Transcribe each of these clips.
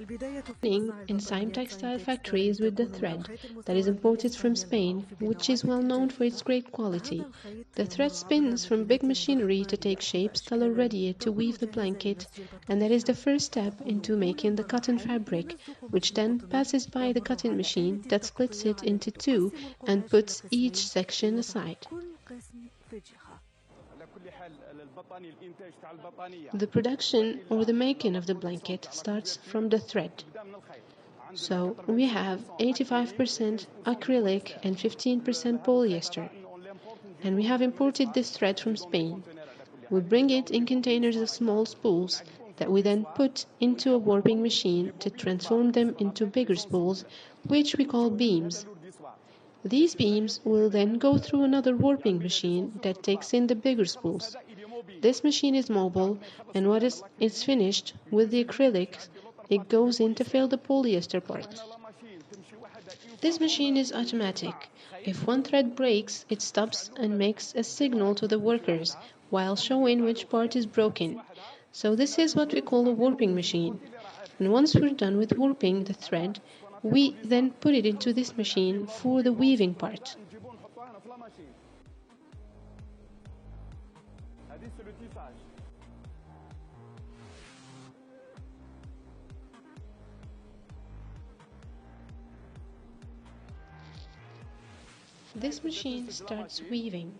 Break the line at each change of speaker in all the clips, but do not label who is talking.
In saim textile factories with the thread that is imported from Spain, which is well known for its great quality. The thread spins from big machinery to take shapes color ready to weave the blanket, and that is the first step into making the cotton fabric, which then passes by the cutting machine that splits it into two and puts each section aside. The production or the making of the blanket starts from the thread. So we have 85% acrylic and 15% polyester. And we have imported this thread from Spain. We bring it in containers of small spools that we then put into a warping machine to transform them into bigger spools, which we call beams. These beams will then go through another warping machine that takes in the bigger spools. This machine is mobile, and once it's finished with the acrylics, it goes in to fill the polyester part. This machine is automatic. If one thread breaks, it stops and makes a signal to the workers while showing which part is broken. So this is what we call a warping machine. And once we're done with warping the thread, we then put it into this machine for the weaving part. This machine starts weaving.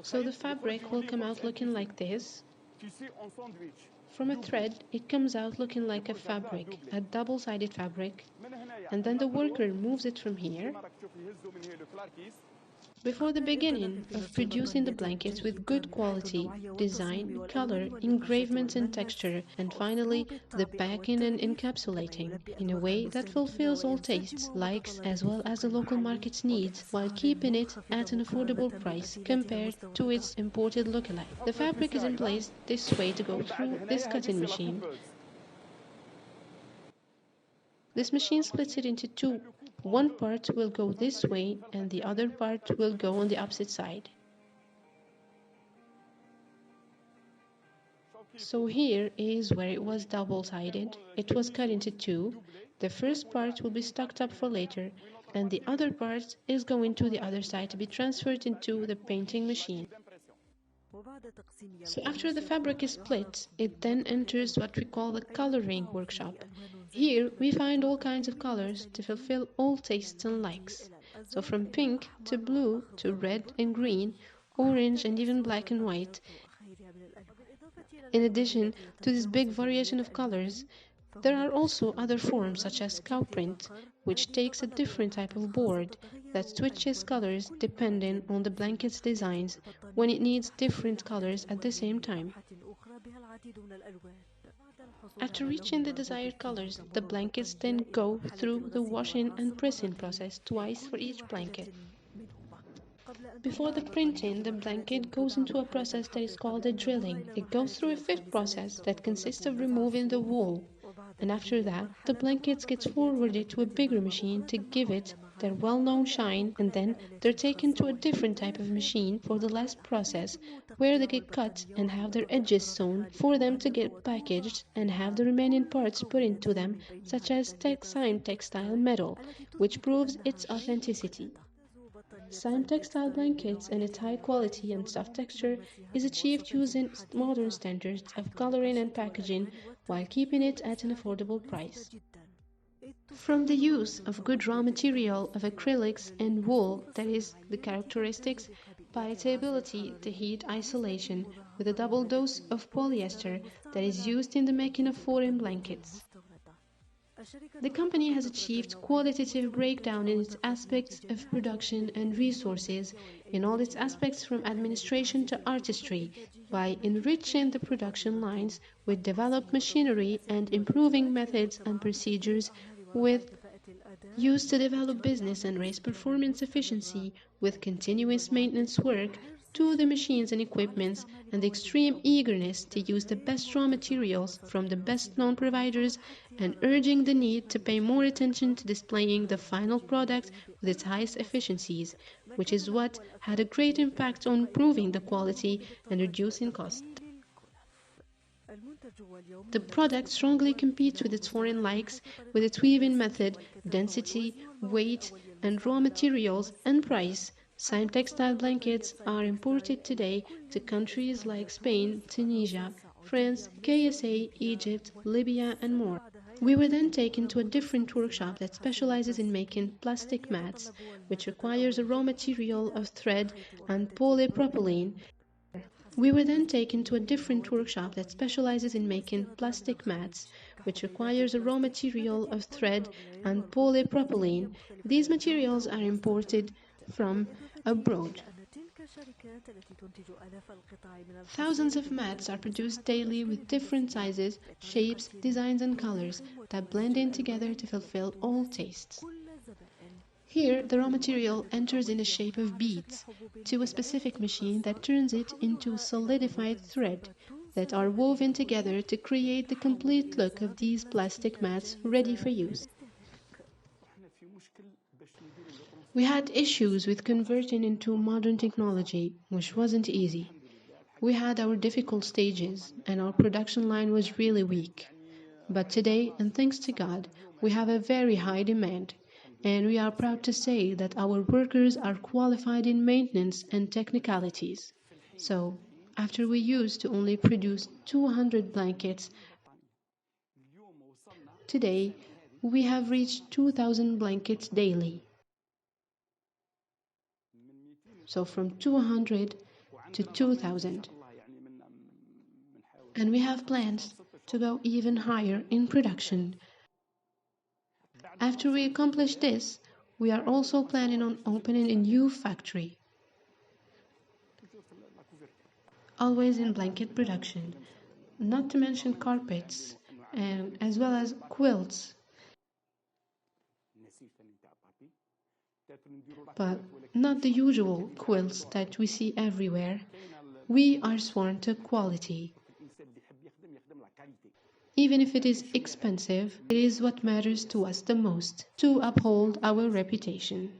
So the fabric will come out looking like this. From a thread, it comes out looking like a fabric, a double-sided fabric, and then the worker moves it from here. Before the beginning of producing the blankets with good quality, design, color, engravements and texture, and finally the packing and encapsulating in a way that fulfills all tastes, likes, as well as the local market's needs, while keeping it at an affordable price compared to its imported lookalike. The fabric is in place this way to go through this cutting machine. This machine splits it into two. One part will go this way and the other part will go on the opposite side. So here is where it was double-sided. It was cut into two. The first part will be stocked up for later, and the other part is going to the other side to be transferred into the painting machine. So after the fabric is split, it then enters what we call the coloring workshop. Here we find all kinds of colors to fulfill all tastes and likes. So from pink to blue to red and green, orange and even black and white. In addition to this big variation of colors, there are also other forms such as cow print, which takes a different type of board that switches colors depending on the blanket's designs when it needs different colors at the same time. After reaching the desired colors, the blankets then go through the washing and pressing process twice for each blanket. Before the printing, the blanket goes into a process that is called a drilling. It goes through a fifth process that consists of removing the wool. And after that, the blankets gets forwarded to a bigger machine to give it their well-known shine, and then they're taken to a different type of machine for the last process, where they get cut and have their edges sewn for them to get packaged and have the remaining parts put into them, such as saim textile metal, which proves its authenticity. Saim textile blankets and its high quality and soft texture is achieved using modern standards of coloring and packaging while keeping it at an affordable price. From the use of good raw material of acrylics and wool, that is, the characteristics, by its ability to heat isolation with a double dose of polyester that is used in the making of foreign blankets. The company has achieved qualitative breakdown in its aspects of production and resources, in all its aspects from administration to artistry, by enriching the production lines with developed machinery and improving methods and procedures with used to develop business and raise performance efficiency with continuous maintenance work to the machines and equipments and the extreme eagerness to use the best raw materials from the best known providers and urging the need to pay more attention to displaying the final product with its highest efficiencies, which is what had a great impact on improving the quality and reducing cost. The product strongly competes with its foreign likes, with its weaving method, density, weight, and raw materials and price. Saim textile blankets are imported today to countries like Spain, Tunisia, France, KSA, Egypt, Libya, and more. We were then taken to a different workshop that specializes in making plastic mats, which requires a raw material of thread and polypropylene. We were then taken to a different workshop that specializes in making plastic mats, which requires a raw material of thread and polypropylene. These materials are imported from abroad. Thousands of mats are produced daily with different sizes, shapes, designs, and colors that blend in together to fulfill all tastes. Here, the raw material enters in the shape of beads to a specific machine that turns it into solidified thread that are woven together to create the complete look of these plastic mats ready for use. We had issues with converting into modern technology, which wasn't easy. We had our difficult stages, and our production line was really weak. But today, and thanks to God, we have a very high demand, and we are proud to say that our workers are qualified in maintenance and technicalities. So, after we used to only produce 200 blankets, today we have reached 2,000 blankets daily. So from 200 to 2,000. And we have plans to go even higher in production. After we accomplish this, we are also planning on opening a new factory, always in blanket production, not to mention carpets, and as well as quilts. But not the usual quilts that we see everywhere. We are sworn to quality. Even if it is expensive, it is what matters to us the most to uphold our reputation.